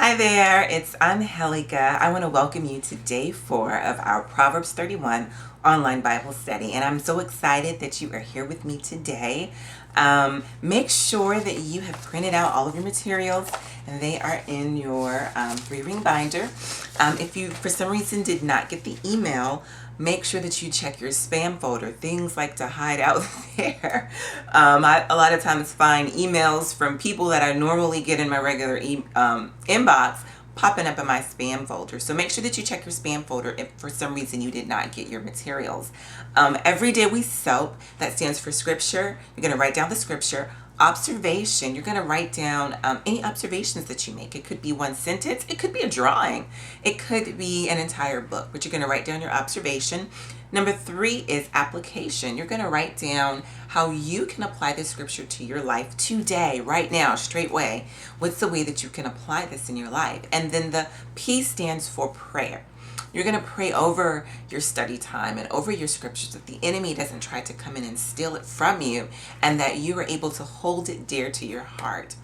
Hi there, it's Angelica. I want to welcome you to day 4 of our Proverbs 31 online Bible study, and I'm so excited that you are here with me today. Make sure that you have printed out all of your materials, and they are in your 3-ring binder. If you, for some reason, did not get the email, make sure that you check your spam folder. Things like to hide out there. I a lot of times find emails from people that I normally get in my regular inbox popping up in my spam folder. So make sure that you check your spam folder if for some reason you did not get your materials. Every day we soap, that stands for scripture. You're going to write down the scripture. Observation, you're going to write down any observations that you make. It could be one sentence, it could be a drawing, it could be an entire book, but you're going to write down your observation. Number 3 is application. You're going to write down how you can apply this scripture to your life today, right now, straight away. What's the way that you can apply this in your life? And then the P stands for prayer. You're going to pray over your study time and over your scriptures that the enemy doesn't try to come in and steal it from you, and that you are able to hold it dear to your heart.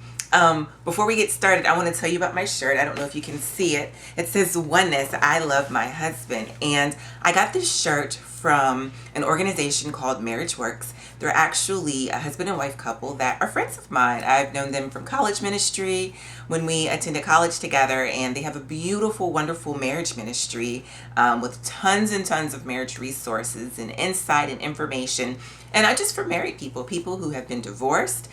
Before we get started, I want to tell you about my shirt. I don't know if you can see it. It says Oneness, I love my husband. And I got this shirt from an organization called Marriage Works. They're actually a husband and wife couple that are friends of mine. I've known them from college ministry when we attended college together, and they have a beautiful, wonderful marriage ministry with tons and tons of marriage resources and insight and information. And not just for married people, people who have been divorced,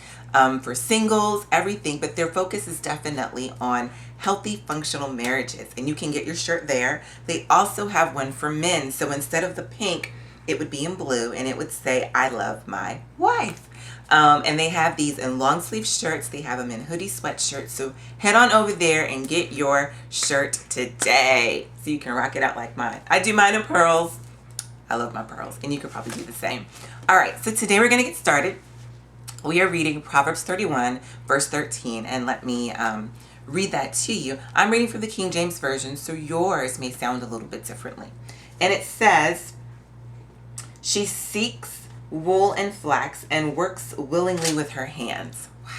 for singles, everything, but their focus is definitely on healthy, functional marriages. And you can get your shirt there. They also have one for men. So instead of the pink, it would be in blue, and it would say, I love my wife. And they have these in long sleeve shirts. They have them in hoodie sweatshirts. So head on over there and get your shirt today so you can rock it out like mine. I do mine in pearls. I love my pearls, and you could probably do the same. All right, so today we're going to get started. We are reading Proverbs 31, verse 13, and let me read that to you. I'm reading from the King James Version, so yours may sound a little bit differently. And it says, she seeks wool and flax and works willingly with her hands. Wow.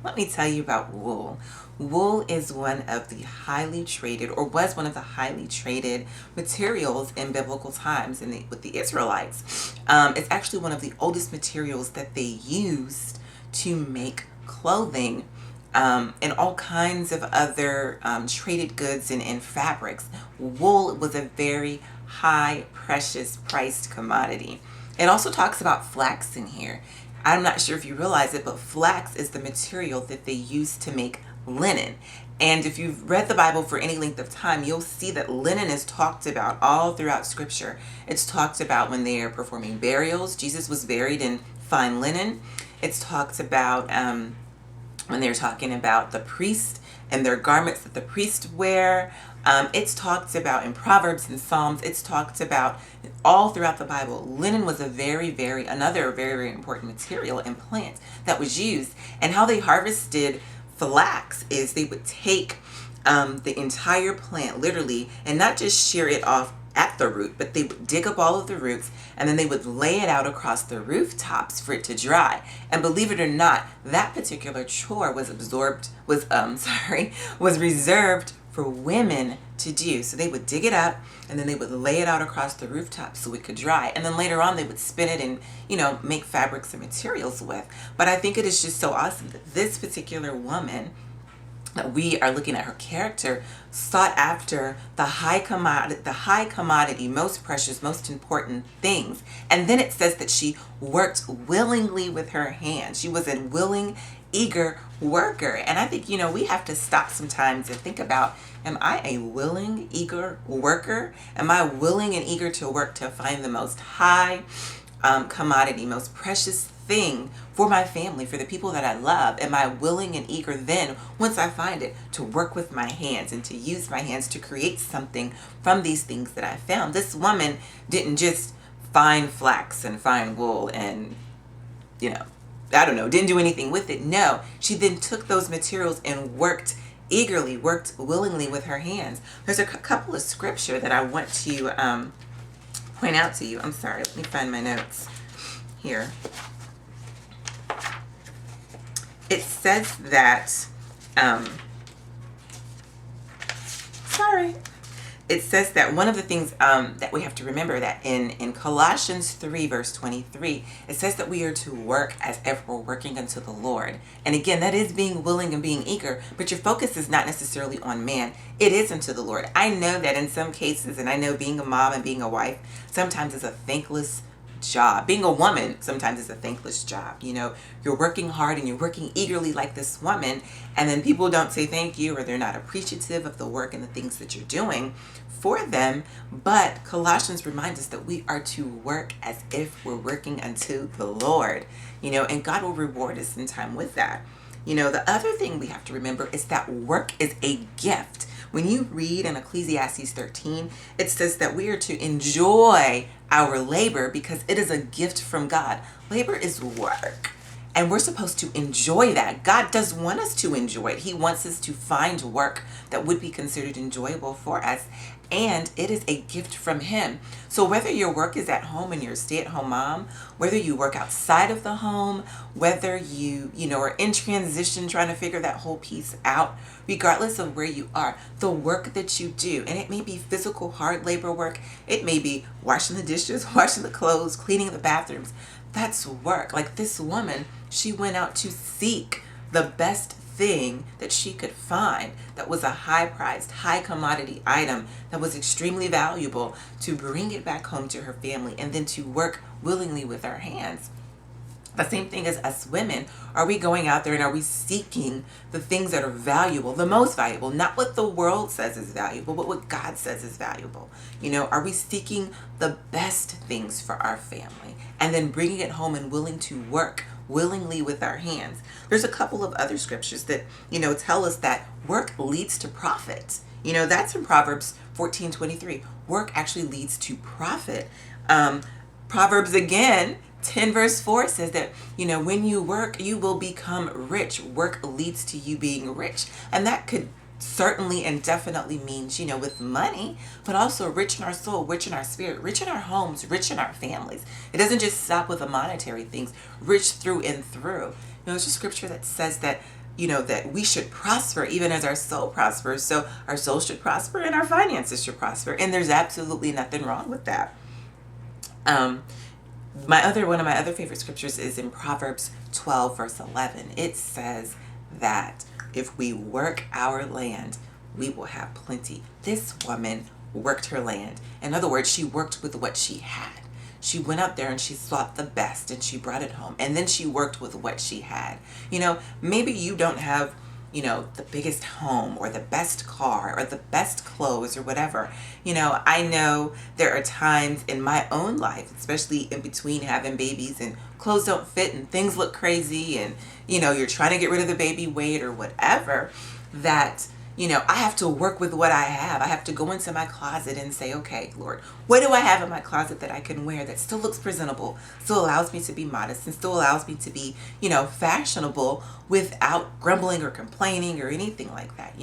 Let me tell you about wool. Wool is one of the highly traded, or was one of the highly traded materials in biblical times with the Israelites. It's actually one of the oldest materials that they used to make clothing and all kinds of other traded goods and fabrics. Wool was a very high, precious priced commodity. It also talks about flax in here. I'm not sure if you realize it, but flax is the material that they use to make linen. And if you've read the Bible for any length of time, you'll see that linen is talked about all throughout Scripture. It's talked about when they are performing burials. Jesus was buried in fine linen. It's talked about when they're talking about the priest and their garments that the priests wear. It's talked about in Proverbs and Psalms. It's talked about all throughout the Bible. Linen was another very important material and plant that was used. And how they harvested flax is they would take the entire plant literally, and not just shear it off at the root, but they would dig up all of the roots, and then they would lay it out across the rooftops for it to dry. And believe it or not, that particular chore was reserved for women to do. So they would dig it up, and then they would lay it out across the rooftops so it could dry. And then later on they would spin it and, make fabrics and materials with. But I think it is just so awesome that this particular woman that we are looking at, her character, sought after the high commodity, most precious, most important things. And then it says that she worked willingly with her hands. She was a willing, eager worker. And I think, we have to stop sometimes and think about, am I a willing, eager worker? Am I willing and eager to work to find the most high commodity, most precious thing for my family, for the people that I love? Am I willing and eager then, once I find it, to work with my hands and to use my hands to create something from these things that I found? This woman didn't just find flax and find wool and, didn't do anything with it. No, she then took those materials and worked eagerly, worked willingly with her hands. There's a couple of scripture that I want to point out to you. I'm sorry, let me find my notes here. It says that Sorry. It says that one of the things that we have to remember that in Colossians 3 verse 23, it says that we are to work as if we're working unto the Lord. And again, that is being willing and being eager, but your focus is not necessarily on man. It is unto the Lord. I know that in some cases, and I know being a mom and being a wife sometimes is a thankless job. Being a woman sometimes is a thankless job. You're working hard and you're working eagerly like this woman, and then people don't say thank you, or they're not appreciative of the work and the things that you're doing for them. But Colossians reminds us that we are to work as if we're working unto the Lord, and God will reward us in time with that. The other thing we have to remember is that work is a gift. When you read in Ecclesiastes 13, it says that we are to enjoy our labor because it is a gift from God. Labor is work, and we're supposed to enjoy that. God does want us to enjoy it. He wants us to find work that would be considered enjoyable for us, and it is a gift from Him. So whether your work is at home and you're a stay-at-home mom, whether you work outside of the home, whether you are in transition trying to figure that whole piece out, regardless of where you are, the work that you do, and it may be physical hard labor work, it may be washing the dishes, washing the clothes, cleaning the bathrooms, that's work. Like this woman, she went out to seek the best thing that she could find that was a high priced, high commodity item that was extremely valuable, to bring it back home to her family and then to work willingly with her hands. The same thing as us women. Are we going out there and are we seeking the things that are valuable, the most valuable, not what the world says is valuable, but what God says is valuable? Are we seeking the best things for our family and then bringing it home and willing to work willingly with our hands? There's a couple of other scriptures that, tell us that work leads to profit. That's in Proverbs 14:23. Work actually leads to profit. Proverbs again, 10 verse 4 says that, when you work, you will become rich. Work leads to you being rich. And that could certainly and definitely means, with money, but also rich in our soul, rich in our spirit, rich in our homes, rich in our families. It doesn't just stop with the monetary things, rich through and through. There's a scripture that says that, that we should prosper even as our soul prospers. So our soul should prosper and our finances should prosper. And there's absolutely nothing wrong with that. One of my other favorite scriptures is in Proverbs 12 verse 11. It says that if we work our land, we will have plenty. This woman worked her land. In other words, she worked with what she had. She went out there and she sought the best and she brought it home. And then she worked with what she had. Maybe you don't have, the biggest home or the best car or the best clothes or whatever. I know there are times in my own life, especially in between having babies and clothes don't fit and things look crazy and, you're trying to get rid of the baby weight or whatever, that I have to work with what I have. I have to go into my closet and say, okay, Lord, what do I have in my closet that I can wear that still looks presentable, still allows me to be modest, and still allows me to be, fashionable without grumbling or complaining or anything like that.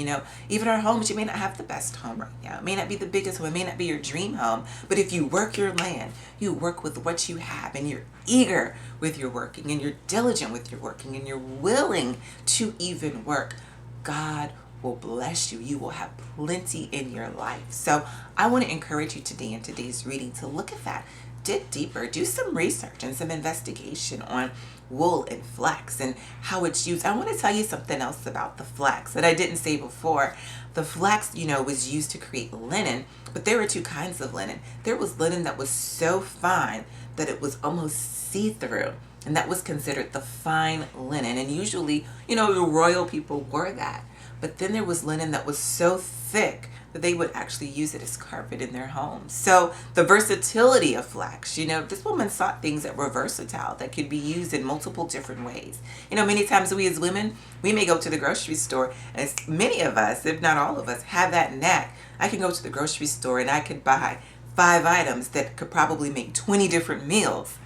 Even our homes, you may not have the best home right now. It may not be the biggest home. It may not be your dream home. But if you work your land, you work with what you have, and you're eager with your working, and you're diligent with your working, and you're willing to even work, God will bless you. You will have plenty in your life. So I want to encourage you today in today's reading to look at that, dig deeper, do some research and some investigation on wool and flax and how it's used. I want to tell you something else about the flax that I didn't say before. The flax, was used to create linen, but there were two kinds of linen. There was linen that was so fine that it was almost see-through, and that was considered the fine linen. And usually, the royal people wore that. But then there was linen that was so thick that they would actually use it as carpet in their homes. So the versatility of flax, this woman sought things that were versatile, that could be used in multiple different ways. Many times we as women, we may go to the grocery store, and many of us, if not all of us, have that knack. I can go to the grocery store and I could buy 5 items that could probably make 20 different meals.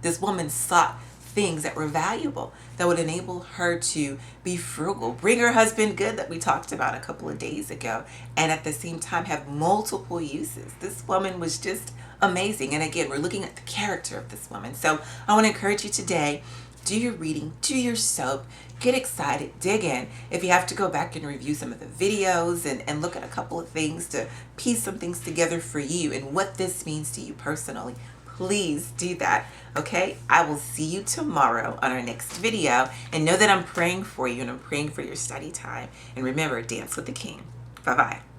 This woman sought things that were valuable, that would enable her to be frugal, bring her husband good that we talked about a couple of days ago, and at the same time have multiple uses. This woman was just amazing. And again, we're looking at the character of this woman. So I want to encourage you today, do your reading, do your soap, get excited, dig in. If you have to go back and review some of the videos and look at a couple of things to piece some things together for you and what this means to you personally, please do that. Okay, I will see you tomorrow on our next video, and know that I'm praying for you and I'm praying for your study time. And remember, dance with the King. Bye bye.